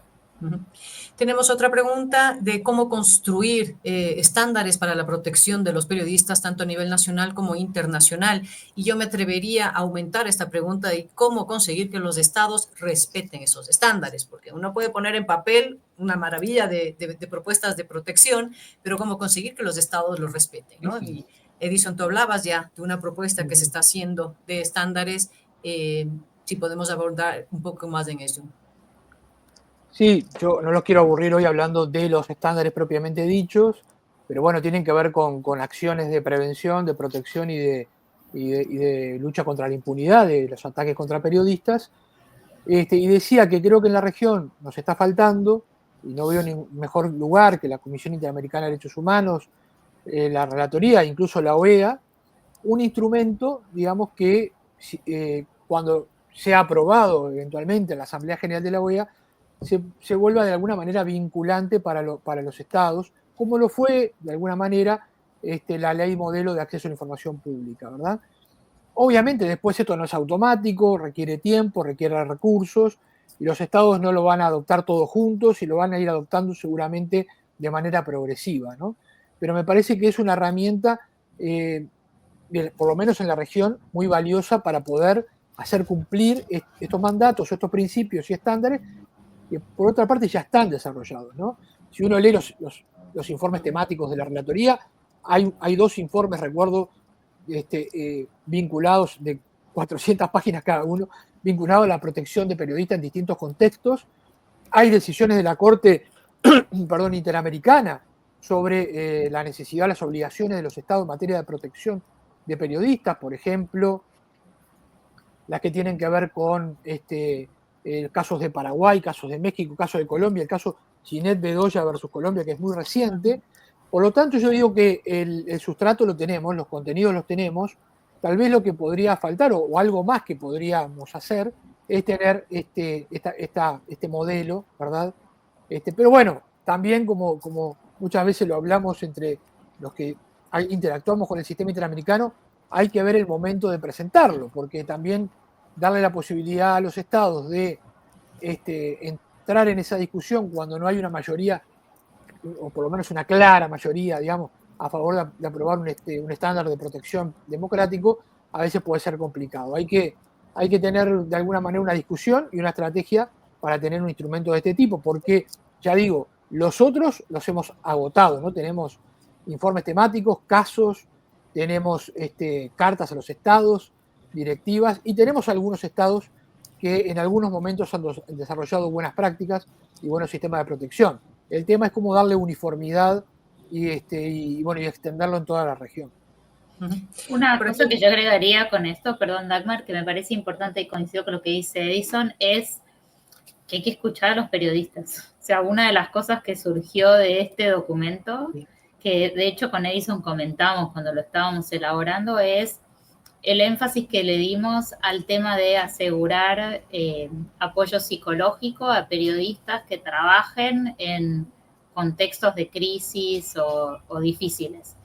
Tenemos otra pregunta de cómo construir estándares para la protección de los periodistas, tanto a nivel nacional como internacional. Y yo me atrevería a aumentar esta pregunta de cómo conseguir que los estados respeten esos estándares, porque uno puede poner en papel una maravilla de propuestas de protección, pero cómo conseguir que los estados los respeten, ¿no? Y Edison, tú hablabas ya de una propuesta que se está haciendo de estándares. Si podemos abordar un poco más en eso. Sí, yo no los quiero aburrir hoy hablando de los estándares propiamente dichos, pero bueno, tienen que ver con acciones de prevención, de protección y de lucha contra la impunidad, de los ataques contra periodistas. Y decía que creo que en la región nos está faltando, y no veo ni mejor lugar que la Comisión Interamericana de Derechos Humanos, la Relatoría, incluso la OEA, un instrumento, digamos, que cuando sea aprobado eventualmente en la Asamblea General de la OEA, se vuelva de alguna manera vinculante para los estados, como lo fue de alguna manera la ley modelo de acceso a la información pública, ¿verdad? Obviamente después esto no es automático, requiere tiempo, requiere recursos, y los estados no lo van a adoptar todos juntos y lo van a ir adoptando seguramente de manera progresiva, ¿no? Pero me parece que es una herramienta, por lo menos en la región, muy valiosa para poder hacer cumplir estos mandatos, estos principios y estándares que por otra parte ya están desarrollados, ¿no? Si uno lee los informes temáticos de la relatoría, hay dos informes, recuerdo, vinculados de 400 páginas cada uno, vinculados a la protección de periodistas en distintos contextos. Hay decisiones de la Corte Interamericana sobre la necesidad, las obligaciones de los estados en materia de protección de periodistas, por ejemplo, las que tienen que ver con casos de Paraguay, casos de México, casos de Colombia, el caso Ginette Bedoya versus Colombia, que es muy reciente. Por lo tanto, yo digo que el sustrato lo tenemos, los contenidos los tenemos. Tal vez lo que podría faltar, o algo más que podríamos hacer, es tener este modelo, ¿verdad? Pero bueno, también como muchas veces lo hablamos entre los que interactuamos con el sistema interamericano, hay que ver el momento de presentarlo, porque también darle la posibilidad a los estados de entrar en esa discusión cuando no hay una mayoría, o por lo menos una clara mayoría, digamos, a favor de aprobar un estándar de protección democrático, a veces puede ser complicado. Hay que tener de alguna manera una discusión y una estrategia para tener un instrumento de este tipo, porque, ya digo, los otros los hemos agotado, ¿no? Tenemos informes temáticos, casos, tenemos cartas a los estados, directivas, y tenemos algunos estados que en algunos momentos han desarrollado buenas prácticas y buenos sistemas de protección. El tema es cómo darle uniformidad y extenderlo en toda la región. Una cosa que yo agregaría con esto, perdón Dagmar, que me parece importante y coincido con lo que dice Edison, es que hay que escuchar a los periodistas. O sea, una de las cosas que surgió de este documento, que de hecho con Edison comentamos cuando lo estábamos elaborando, es el énfasis que le dimos al tema de asegurar apoyo psicológico a periodistas que trabajen en contextos de crisis o difíciles.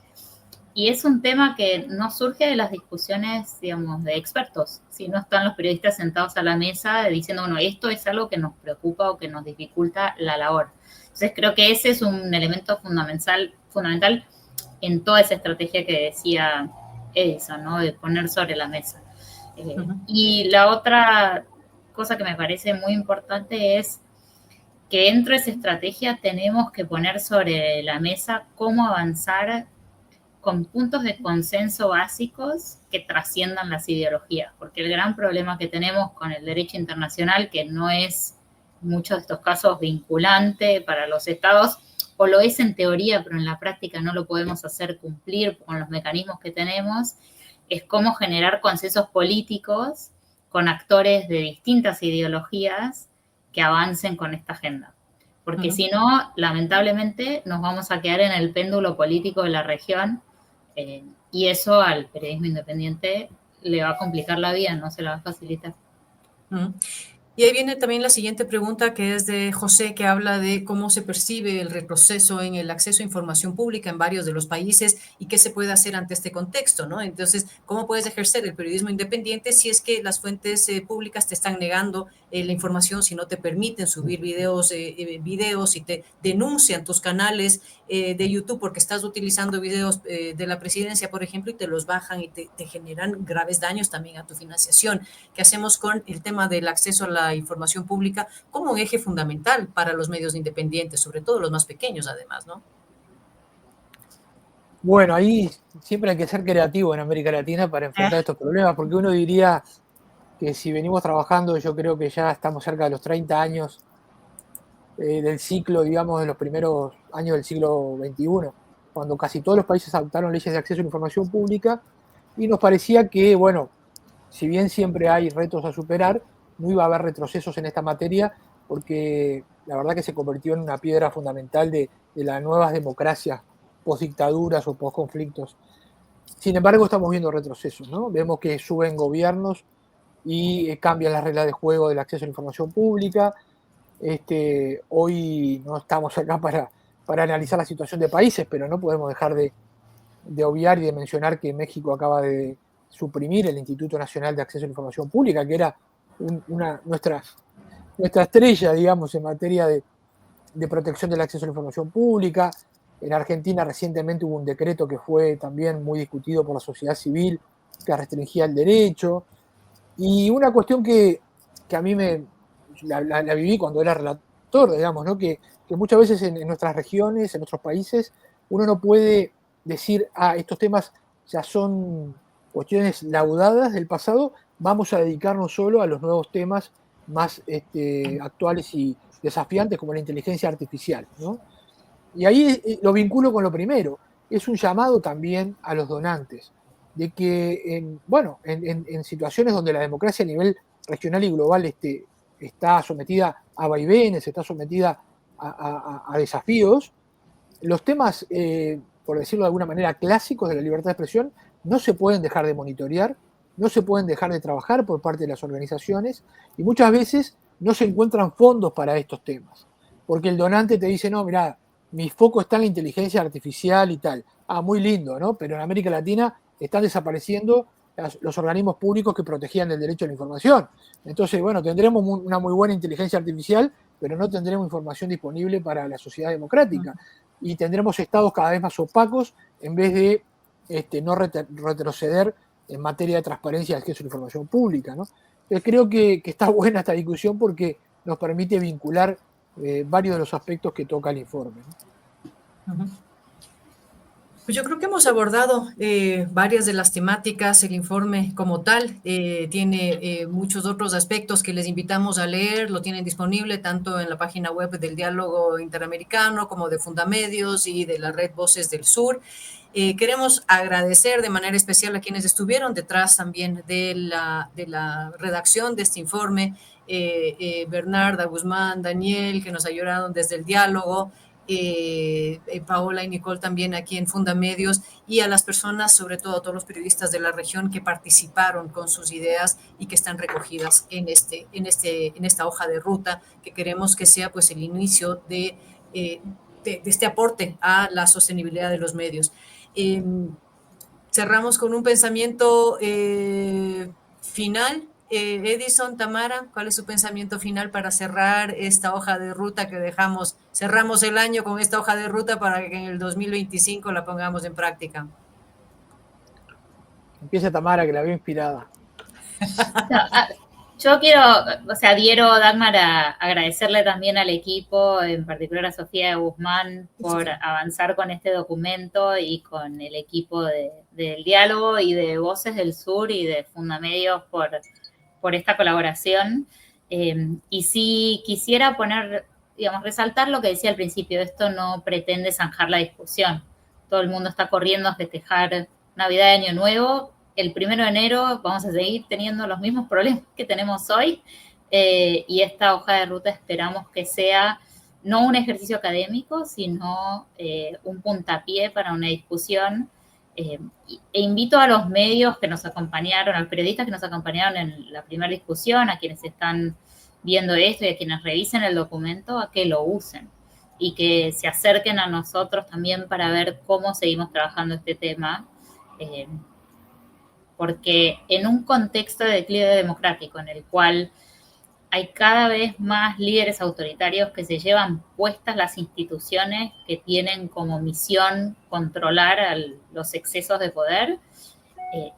Y es un tema que no surge de las discusiones, digamos, de expertos, sino están los periodistas sentados a la mesa diciendo, bueno, esto es algo que nos preocupa o que nos dificulta la labor. Entonces creo que ese es un elemento fundamental en toda esa estrategia que decía Edison, ¿no? De poner sobre la mesa. Y la otra cosa que me parece muy importante es que dentro de esa estrategia tenemos que poner sobre la mesa cómo avanzar con puntos de consenso básicos que trasciendan las ideologías, porque el gran problema que tenemos con el derecho internacional, que no es en muchos de estos casos vinculante para los estados, o lo es en teoría, pero en la práctica no lo podemos hacer cumplir con los mecanismos que tenemos, es cómo generar consensos políticos con actores de distintas ideologías que avancen con esta agenda. Porque si no, lamentablemente, nos vamos a quedar en el péndulo político de la región, y eso al periodismo independiente le va a complicar la vida, no se la va a facilitar. Y ahí viene también la siguiente pregunta, que es de José, que habla de cómo se percibe el retroceso en el acceso a información pública en varios de los países y qué se puede hacer ante este contexto, ¿no? Entonces, ¿cómo puedes ejercer el periodismo independiente si es que las fuentes públicas te están negando la información, si no te permiten subir videos y te denuncian tus canales de YouTube porque estás utilizando videos de la presidencia, por ejemplo, y te los bajan y te generan graves daños también a tu financiación? ¿Qué hacemos con el tema del acceso a la información pública como un eje fundamental para los medios independientes, sobre todo los más pequeños además, ¿no? Bueno, ahí siempre hay que ser creativo en América Latina para enfrentar estos problemas, porque uno diría que si venimos trabajando, yo creo que ya estamos cerca de los 30 años del ciclo, digamos, de los primeros años del siglo XXI, cuando casi todos los países adoptaron leyes de acceso a la información pública, y nos parecía que, bueno, si bien siempre hay retos a superar, no iba a haber retrocesos en esta materia, porque la verdad que se convirtió en una piedra fundamental de las nuevas democracias post-dictaduras o post-conflictos. Sin embargo, estamos viendo retrocesos, ¿no? Vemos que suben gobiernos y cambian las reglas de juego del acceso a la información pública. Hoy no estamos acá para analizar la situación de países, pero no podemos dejar de obviar y de mencionar que México acaba de suprimir el Instituto Nacional de Acceso a la Información Pública, que era nuestra estrella, digamos, en materia de protección del acceso a la información pública. En Argentina recientemente hubo un decreto que fue también muy discutido por la sociedad civil, que restringía el derecho. Y una cuestión que a mí la viví cuando era relator, digamos, ¿no? Que muchas veces en nuestras regiones, en nuestros países, uno no puede decir, estos temas ya son cuestiones laudadas del pasado, vamos a dedicarnos solo a los nuevos temas más actuales y desafiantes como la inteligencia artificial, ¿no? Y ahí lo vinculo con lo primero, es un llamado también a los donantes, de que en situaciones donde la democracia a nivel regional y global está sometida a vaivenes, está sometida a desafíos, los temas, por decirlo de alguna manera, clásicos de la libertad de expresión no se pueden dejar de monitorear, no se pueden dejar de trabajar por parte de las organizaciones y muchas veces no se encuentran fondos para estos temas, porque el donante te dice, no, mira, mi foco está en la inteligencia artificial y tal. Muy lindo, ¿no? Pero en América Latina están desapareciendo los organismos públicos que protegían el derecho a la información. Entonces, bueno, tendremos una muy buena inteligencia artificial, pero no tendremos información disponible para la sociedad democrática. Y tendremos estados cada vez más opacos en vez de no retroceder en materia de transparencia y acceso a la información pública, ¿no? Entonces, creo que está buena esta discusión porque nos permite vincular varios de los aspectos que toca el informe, ¿no? Uh-huh. Pues yo creo que hemos abordado varias de las temáticas. El informe como tal tiene muchos otros aspectos que les invitamos a leer. Lo tienen disponible tanto en la página web del Diálogo Interamericano como de Fundamedios y de la Red Voces del Sur. Queremos agradecer de manera especial a quienes estuvieron detrás también de la redacción de este informe. Bernarda, Guzmán, Daniel, que nos ayudaron desde el diálogo. Paola y Nicole también aquí en Fundamedios, y a las personas, sobre todo a todos los periodistas de la región que participaron con sus ideas y que están recogidas en esta hoja de ruta que queremos que sea pues el inicio de este aporte a la sostenibilidad de los medios. Cerramos con un pensamiento final. Edison, Tamara, ¿cuál es su pensamiento final para cerrar esta hoja de ruta que dejamos? Cerramos el año con esta hoja de ruta para que en el 2025 la pongamos en práctica. Empieza Tamara, que la veo inspirada. Yo quiero, adhiero, Dagmar, a agradecerle también al equipo, en particular a Sofía Guzmán, por avanzar con este documento y con el equipo del Diálogo y de Voces del Sur y de Fundamedios por esta colaboración. Y sí quisiera resaltar lo que decía al principio, esto no pretende zanjar la discusión. Todo el mundo está corriendo a festejar Navidad y Año Nuevo. El 1 de enero vamos a seguir teniendo los mismos problemas que tenemos hoy y esta hoja de ruta esperamos que sea no un ejercicio académico, sino un puntapié para una discusión. E invito a los medios que nos acompañaron, a los periodistas que nos acompañaron en la primera discusión, a quienes están viendo esto y a quienes revisen el documento a que lo usen y que se acerquen a nosotros también para ver cómo seguimos trabajando este tema, porque en un contexto de declive democrático en el cual hay cada vez más líderes autoritarios que se llevan puestas las instituciones que tienen como misión controlar los excesos de poder,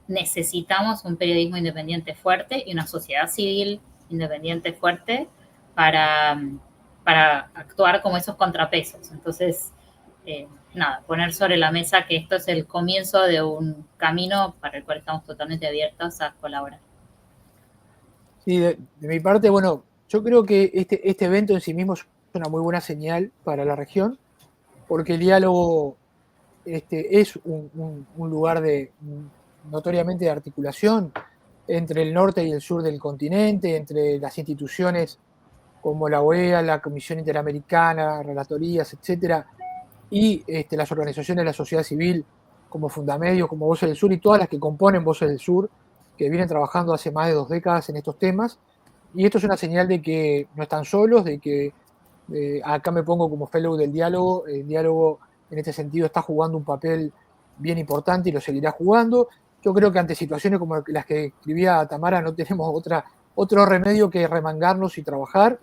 necesitamos un periodismo independiente fuerte y una sociedad civil independiente fuerte para actuar como esos contrapesos. Entonces, nada, poner sobre la mesa que esto es el comienzo de un camino para el cual estamos totalmente abiertos a colaborar. Sí, de mi parte, bueno, yo creo que este evento en sí mismo es una muy buena señal para la región, porque el diálogo es un lugar notoriamente de articulación entre el norte y el sur del continente, entre las instituciones como la OEA, la Comisión Interamericana, relatorías, etcétera, y las organizaciones de la sociedad civil como Fundamedios, como Voces del Sur y todas las que componen Voces del Sur, que vienen trabajando hace más de 2 décadas en estos temas. Y esto es una señal de que no están solos, de que acá me pongo como fellow del diálogo. El diálogo en este sentido está jugando un papel bien importante y lo seguirá jugando. Yo creo que ante situaciones como las que escribía Tamara no tenemos otro remedio que remangarnos y trabajar,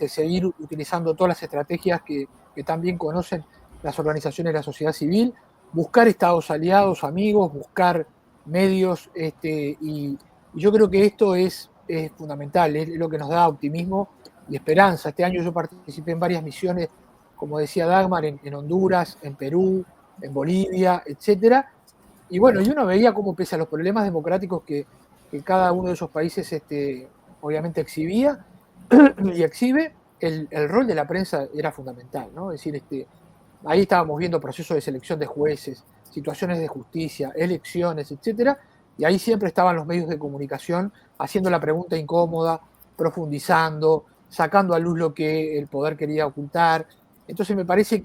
seguir utilizando todas las estrategias que también conocen las organizaciones de la sociedad civil, buscar estados aliados, amigos, buscar medios, y yo creo que esto es fundamental, es lo que nos da optimismo y esperanza. Este año yo participé en varias misiones, como decía Dagmar, en Honduras, en Perú, en Bolivia, etcétera. Y bueno, y uno veía cómo pese a los problemas democráticos que cada uno de esos países obviamente exhibía y exhibe, el rol de la prensa era fundamental, ¿no? Es decir, ahí estábamos viendo procesos de selección de jueces, situaciones de justicia, elecciones, etcétera, y ahí siempre estaban los medios de comunicación haciendo la pregunta incómoda, profundizando, sacando a luz lo que el poder quería ocultar. Entonces me parece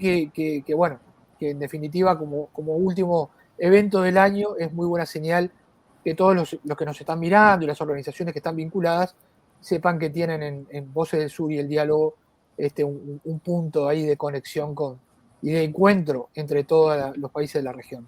bueno, que en definitiva como último evento del año es muy buena señal que todos los que nos están mirando y las organizaciones que están vinculadas sepan que tienen en Voces del Sur y el diálogo un punto ahí de conexión y de encuentro entre todos los países de la región.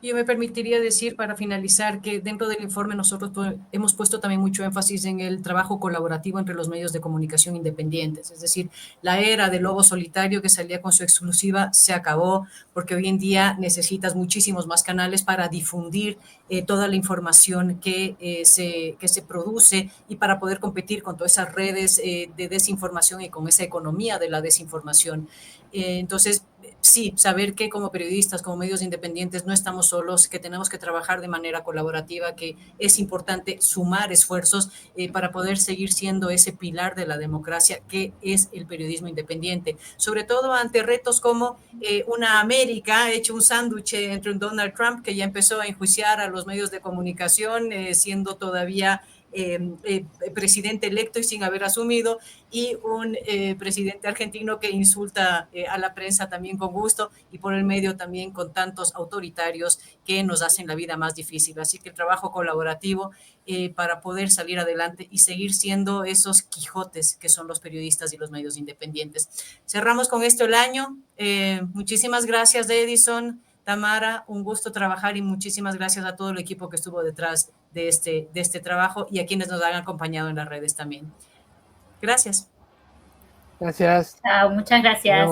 Yo me permitiría decir para finalizar que dentro del informe nosotros hemos puesto también mucho énfasis en el trabajo colaborativo entre los medios de comunicación independientes, es decir, la era del lobo solitario que salía con su exclusiva se acabó porque hoy en día necesitas muchísimos más canales para difundir toda la información que se produce y para poder competir con todas esas redes de desinformación y con esa economía de la desinformación. Entonces, sí, saber que como periodistas, como medios independientes, no estamos solos, que tenemos que trabajar de manera colaborativa, que es importante sumar esfuerzos para poder seguir siendo ese pilar de la democracia que es el periodismo independiente, sobre todo ante retos como una América hecho un sándwich entre un Donald Trump que ya empezó a enjuiciar a los medios de comunicación, siendo todavía presidente electo y sin haber asumido, y un presidente argentino que insulta a la prensa también con gusto y por el medio también con tantos autoritarios que nos hacen la vida más difícil. Así que el trabajo colaborativo para poder salir adelante y seguir siendo esos Quijotes que son los periodistas y los medios independientes. Cerramos con esto el año. Muchísimas gracias, Edison. Tamara, un gusto trabajar y muchísimas gracias a todo el equipo que estuvo detrás de este trabajo y a quienes nos han acompañado en las redes también. Gracias. Gracias. Chao, muchas gracias.